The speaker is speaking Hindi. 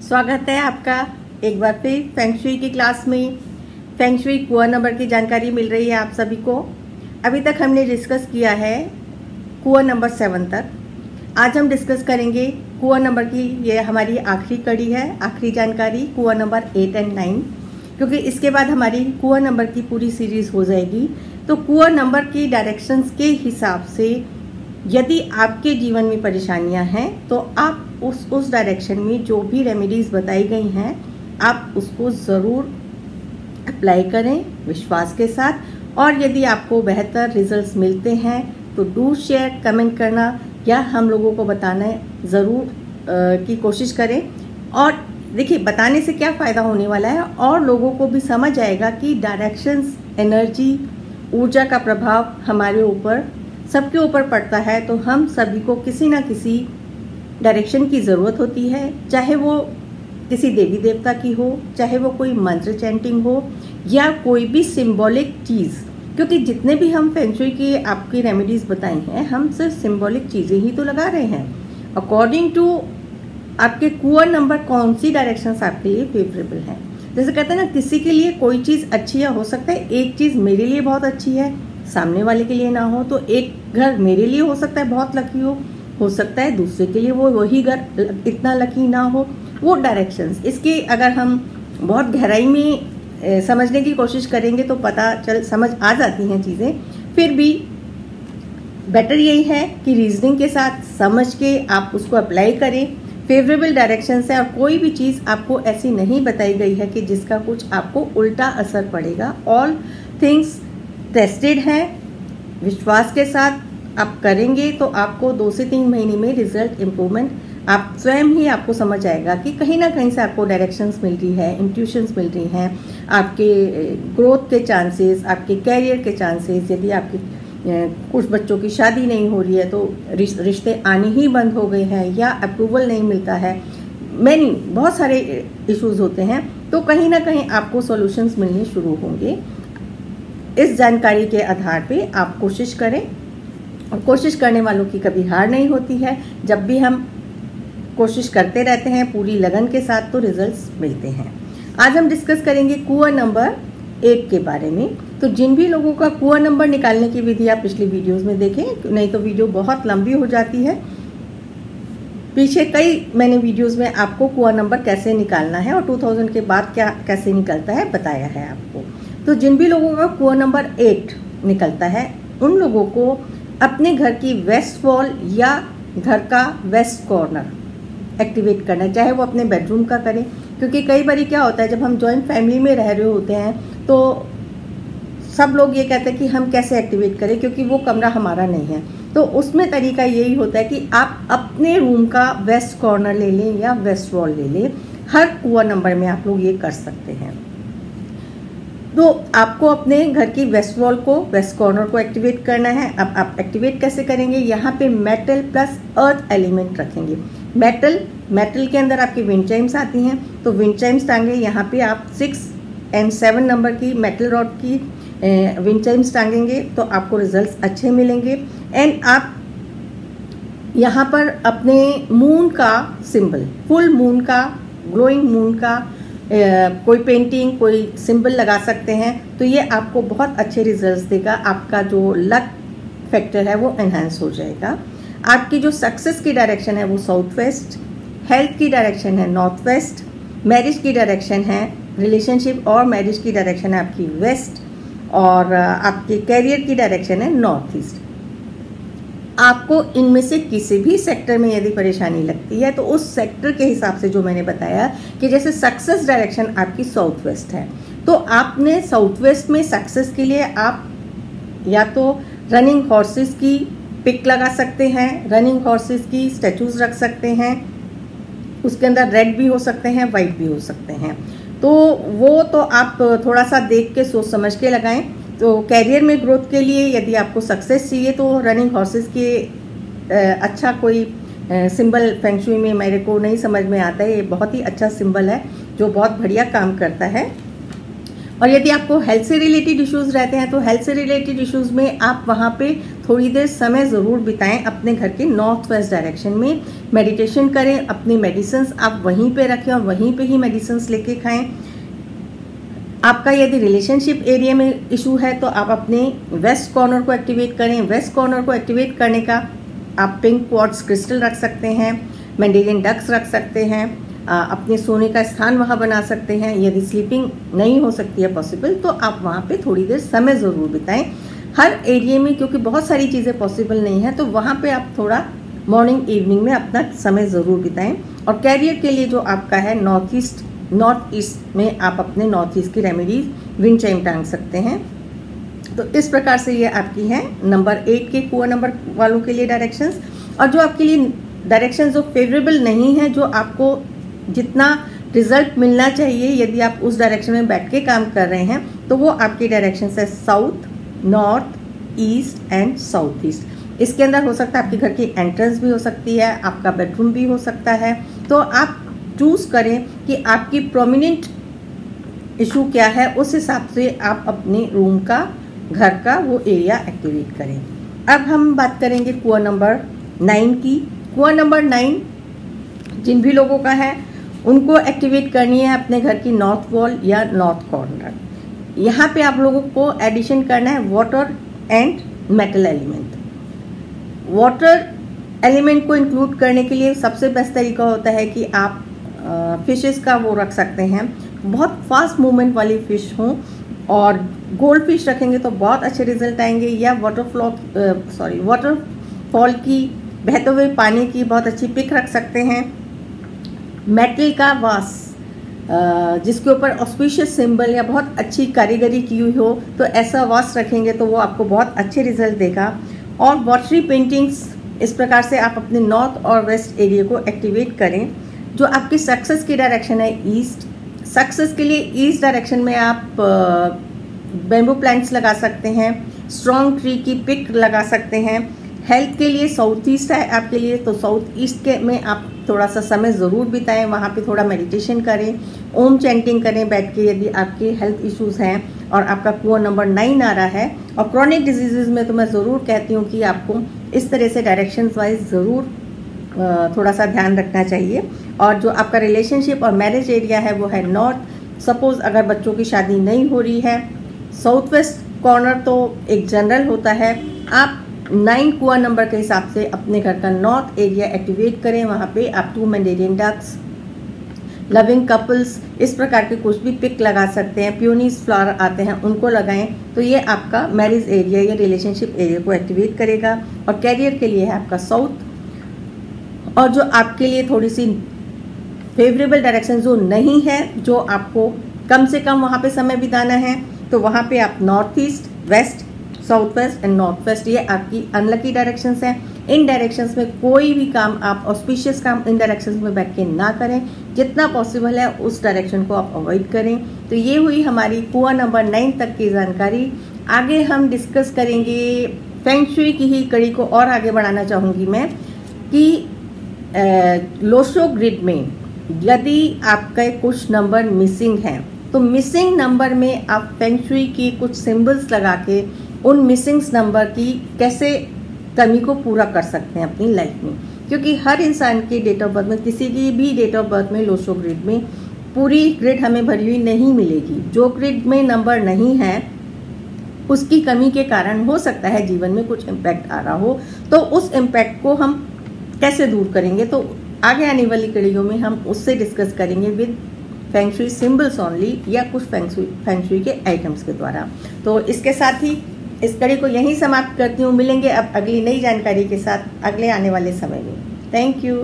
स्वागत है आपका एक बार फिर फेंग शुई की क्लास में। फेंग शुई कुआ नंबर की जानकारी मिल रही है आप सभी को। अभी तक हमने डिस्कस किया है कुआ नंबर 7 तक। आज हम डिस्कस करेंगे कुआ नंबर की, ये हमारी आखिरी कड़ी है, आखिरी जानकारी कुआ नंबर 8 और 9, क्योंकि इसके बाद हमारी कुआ नंबर की पूरी सीरीज हो जाएगी। तो कुआ नंबर की डायरेक्शंस के हिसाब से यदि आपके जीवन में परेशानियां हैं तो आप उस डायरेक्शन में जो भी रेमेडीज बताई गई हैं आप उसको ज़रूर अप्लाई करें विश्वास के साथ। और यदि आपको बेहतर रिजल्ट्स मिलते हैं तो डू शेयर, कमेंट करना या हम लोगों को बताना ज़रूर की कोशिश करें। और देखिए, बताने से क्या फ़ायदा होने वाला है, और लोगों को भी समझ आएगा कि डायरेक्शंस, एनर्जी, ऊर्जा का प्रभाव हमारे ऊपर, सबके ऊपर पड़ता है। तो हम सभी को किसी ना किसी डायरेक्शन की ज़रूरत होती है, चाहे वो किसी देवी देवता की हो, चाहे वो कोई मंत्र चैंटिंग हो या कोई भी सिंबॉलिक चीज़। क्योंकि जितने भी हम फेंग शुई की आपकी रेमेडीज़ बताई हैं, हम सिर्फ सिंबॉलिक चीज़ें ही तो लगा रहे हैं। अकॉर्डिंग टू आपके कुआ नंबर कौन सी डायरेक्शंस आपके लिए फेवरेबल हैं। जैसे कहते हैं ना, किसी के लिए कोई चीज़ अच्छी है, हो सकता है एक चीज़ मेरे लिए बहुत अच्छी है, सामने वाले के लिए ना हो। तो एक घर मेरे लिए हो सकता है बहुत लकी हो सकता है दूसरे के लिए वो वही घर इतना लकी ना हो। वो डायरेक्शंस, इसके अगर हम बहुत गहराई में समझने की कोशिश करेंगे तो समझ आ जाती हैं चीज़ें। फिर भी बेटर यही है कि रीजनिंग के साथ समझ के आप उसको अप्लाई करें। फेवरेबल डायरेक्शंस है और कोई भी चीज़ आपको ऐसी नहीं बताई गई है कि जिसका कुछ आपको उल्टा असर पड़ेगा। ऑल थिंग्स टेस्टेड है, विश्वास के साथ आप करेंगे तो आपको 2 से 3 महीने में रिजल्ट इम्प्रूवमेंट आप स्वयं ही आपको समझ आएगा कि कहीं ना कहीं से आपको डायरेक्शंस मिल रही है, इंट्यूशंस मिल रही हैं, आपके ग्रोथ के चांसेस, आपके कैरियर के चांसेस। यदि आपके कुछ बच्चों की शादी नहीं हो रही है तो रिश्ते आने ही बंद हो गए हैं या अप्रूवल नहीं मिलता है, बहुत सारे इश्यूज होते हैं, तो कहीं ना कहीं आपको सॉल्यूशंस मिलने शुरू होंगे। इस जानकारी के आधार पे आप कोशिश करें, और कोशिश करने वालों की कभी हार नहीं होती है। जब भी हम कोशिश करते रहते हैं पूरी लगन के साथ तो रिजल्ट्स मिलते हैं। आज हम डिस्कस करेंगे कुआ नंबर 8 के बारे में। तो जिन भी लोगों का कुआ नंबर निकालने की विधि आप पिछली वीडियोस में देखें, नहीं तो वीडियो बहुत लंबी हो जाती है। पीछे कई मैंने वीडियोस में आपको कुआ नंबर कैसे निकालना है और 2000 के बाद कैसे निकलता है बताया है आपको। तो जिन भी लोगों का कुआ नंबर 8 निकलता है उन लोगों को अपने घर की वेस्ट वॉल या घर का वेस्ट कॉर्नर एक्टिवेट करना है, चाहे वो अपने बेडरूम का करें। क्योंकि कई बार क्या होता है, जब हम जॉइंट फैमिली में रह रहे होते हैं तो सब लोग ये कहते हैं कि हम कैसे एक्टिवेट करें, क्योंकि वो कमरा हमारा नहीं है। तो उसमें तरीका यही होता है कि आप अपने रूम का वेस्ट कॉर्नर ले लें या वेस्ट वॉल ले लें। हर कुआ नंबर में आप लोग ये कर सकते हैं। तो आपको अपने घर की वेस्ट वॉल को, वेस्ट कॉर्नर को एक्टिवेट करना है। अब आप एक्टिवेट कैसे करेंगे, यहाँ पे मेटल प्लस अर्थ एलिमेंट रखेंगे। मेटल के अंदर आपकी विंड चाइम्स आती हैं, तो विंड चाइम्स टांगे। यहाँ पे आप 6 और 7 नंबर की मेटल रॉड की विंड चाइम्स टांगेंगे तो आपको रिजल्ट्स अच्छे मिलेंगे। एंड आप यहाँ पर अपने मून का सिंबल, फुल मून का, ग्लोइंग मून का कोई पेंटिंग, कोई सिंबल लगा सकते हैं। तो ये आपको बहुत अच्छे रिजल्ट्स देगा। आपका जो लक फैक्टर है वो एनहांस हो जाएगा। आपकी जो सक्सेस की डायरेक्शन है वो साउथ वेस्ट, हेल्थ की डायरेक्शन है नॉर्थ वेस्ट, मैरिज की डायरेक्शन है, रिलेशनशिप और मैरिज की डायरेक्शन है आपकी वेस्ट, और आपके कैरियर की डायरेक्शन है नॉर्थ ईस्ट। आपको इनमें से किसी भी सेक्टर में यदि परेशानी लगती है तो उस सेक्टर के हिसाब से, जो मैंने बताया कि जैसे सक्सेस डायरेक्शन आपकी साउथ वेस्ट है, तो आपने साउथ वेस्ट में सक्सेस के लिए आप या तो रनिंग हॉर्सेस की पिक लगा सकते हैं, रनिंग हॉर्सेस की स्टैचूज रख सकते हैं। उसके अंदर रेड भी हो सकते हैं, वाइट भी हो सकते हैं। तो वो तो आप थोड़ा सा देख के सोच समझ के लगाएं। तो कैरियर में ग्रोथ के लिए यदि आपको सक्सेस चाहिए तो रनिंग हॉर्सेस के अच्छा कोई सिंबल फेंग शुई में मेरे को नहीं समझ में आता है। ये बहुत ही अच्छा सिंबल है जो बहुत बढ़िया काम करता है। और यदि आपको हेल्थ से रिलेटेड इश्यूज रहते हैं तो हेल्थ से रिलेटेड इश्यूज में आप वहाँ पे थोड़ी देर समय ज़रूर बिताएं अपने घर के नॉर्थ वेस्ट डायरेक्शन में। मेडिटेशन करें, अपनी मेडिसिन्स आप वहीं पे रखें और वहीं पे ही मेडिसिन्स लेके खाएं। आपका यदि रिलेशनशिप एरिया में इशू है तो आप अपने वेस्ट कॉर्नर को एक्टिवेट करें। वेस्ट कॉर्नर को एक्टिवेट करने का आप पिंक क्वार्ट्ज क्रिस्टल रख सकते हैं, मैंडेरियन डक्स रख सकते हैं, अपने सोने का स्थान वहाँ बना सकते हैं। यदि स्लीपिंग नहीं हो सकती है पॉसिबल तो आप वहाँ पे थोड़ी देर समय ज़रूर बिताएं हर एरिया में, क्योंकि बहुत सारी चीज़ें पॉसिबल नहीं है तो वहाँ पे आप थोड़ा मॉर्निंग इवनिंग में अपना समय ज़रूर बिताएं। और कैरियर के लिए जो आपका है नॉर्थ ईस्ट में आप अपने नॉर्थ ईस्ट की रेमेडीज विंड चाइम टांग सकते हैं। तो इस प्रकार से ये आपकी है नंबर 8 के कुआं नंबर वालों के लिए डायरेक्शंस। और जो आपके लिए डायरेक्शंस जो फेवरेबल नहीं है, जो आपको जितना रिजल्ट मिलना चाहिए यदि आप उस डायरेक्शन में बैठ के काम कर रहे हैं, तो वो आपकी डायरेक्शन है south, north, east and south east. इसके अंदर हो सकता है आपके घर की एंट्रेंस भी हो सकती है, आपका बेडरूम भी हो सकता है। तो आप चूज करें कि आपकी प्रोमिनेंट इशू क्या है, उस हिसाब से आप अपने रूम का, घर का वो एरिया एक्टिवेट करें। अब हम बात करेंगे कुआं नंबर 9 की। कुआं नंबर 9 जिन भी लोगों का है उनको एक्टिवेट करनी है अपने घर की नॉर्थ वॉल या नॉर्थ कॉर्नर। यहाँ पे आप लोगों को एडिशन करना है water and metal element. Water element को इंक्लूड करने के लिए सबसे बेस्ट तरीका होता है कि आप फिशेस का वो रख सकते हैं, बहुत फास्ट मूवमेंट वाली फिश हों, और गोल्ड फिश रखेंगे तो बहुत अच्छे रिजल्ट आएंगे। या वाटरफॉल की, बहते हुए पानी की बहुत अच्छी पिक रख सकते हैं। मेटल का वास जिसके ऊपर ऑस्पिशियस सिंबल या बहुत अच्छी कारीगरी की हुई हो, तो ऐसा वास रखेंगे तो वो आपको बहुत अच्छे रिजल्ट देगा। और वाटरी पेंटिंग्स, इस प्रकार से आप अपने नॉर्थ और वेस्ट एरिया को एक्टिवेट करें। जो आपकी सक्सेस की डायरेक्शन है ईस्ट, सक्सेस के लिए ईस्ट डायरेक्शन में आप बैम्बू प्लांट्स लगा सकते हैं, स्ट्रॉन्ग ट्री की पिक लगा सकते हैं। हेल्थ के लिए साउथ ईस्ट है आपके लिए, तो साउथ ईस्ट के में आप थोड़ा सा समय ज़रूर बिताएं, वहाँ पे थोड़ा मेडिटेशन करें, ओम चैंटिंग करें बैठ के यदि आपके हेल्थ इश्यूज़ हैं और आपका कुआं नंबर 9 आ रहा है। और क्रॉनिक डिजीज़ में तो मैं ज़रूर कहती हूँ कि आपको इस तरह से डायरेक्शन वाइज ज़रूर थोड़ा सा ध्यान रखना चाहिए। और जो आपका रिलेशनशिप और मैरिज एरिया है वो है नॉर्थ। सपोज़ अगर बच्चों की शादी नहीं हो रही है, साउथ वेस्ट कॉर्नर तो एक जनरल होता है, आप 9 कुआं नंबर के हिसाब से अपने घर का नॉर्थ एरिया एक्टिवेट करें। वहाँ पे आप 2 मैंडेरियन डक्स, लविंग कपल्स, इस प्रकार के कुछ भी पिक लगा सकते हैं। प्यूनीस फ्लावर आते हैं उनको लगाएं, तो ये आपका मैरिज एरिया या रिलेशनशिप एरिया को एक्टिवेट करेगा। और कैरियर के लिए है आपका साउथ। और जो आपके लिए थोड़ी सी फेवरेबल डायरेक्शन जो नहीं है, जो आपको कम से कम वहाँ पे समय बिताना है, तो वहाँ पे आप north east, west, south west and north west, ये आपकी अनलकी डायरेक्शंस हैं। इन डायरेक्शंस में कोई भी काम आप ऑस्पिशियस काम इन डायरेक्शंस में बैठ के ना करें, जितना पॉसिबल है उस डायरेक्शन को आप अवॉइड करें। तो ये हुई हमारी कुआं नंबर 9 तक की जानकारी। आगे हम डिस्कस करेंगे फेंग शुई की ही कड़ी को और आगे बढ़ाना चाहूँगी मैं कि लोशो ग्रिड में यदि आपके कुछ नंबर मिसिंग हैं, तो मिसिंग नंबर में आप फेंग शुई की कुछ सिंबल्स लगा के उन मिसिंग नंबर की कैसे कमी को पूरा कर सकते हैं अपनी लाइफ में। क्योंकि हर इंसान की डेट ऑफ बर्थ में, किसी की भी डेट ऑफ बर्थ में लोशो ग्रिड में पूरी ग्रिड हमें भरी हुई नहीं मिलेगी। जो ग्रिड में नंबर नहीं है उसकी कमी के कारण हो सकता है जीवन में कुछ इम्पैक्ट आ रहा हो, तो उस इम्पैक्ट को हम कैसे दूर करेंगे, तो आगे आने वाली कड़ियों में हम उससे डिस्कस करेंगे with feng shui symbols only या कुछ फेंग शुई के आइटम्स के द्वारा। तो इसके साथ ही इस कड़ी को यहीं समाप्त करती हूँ। मिलेंगे अब अगली नई जानकारी के साथ अगले आने वाले समय में। Thank you.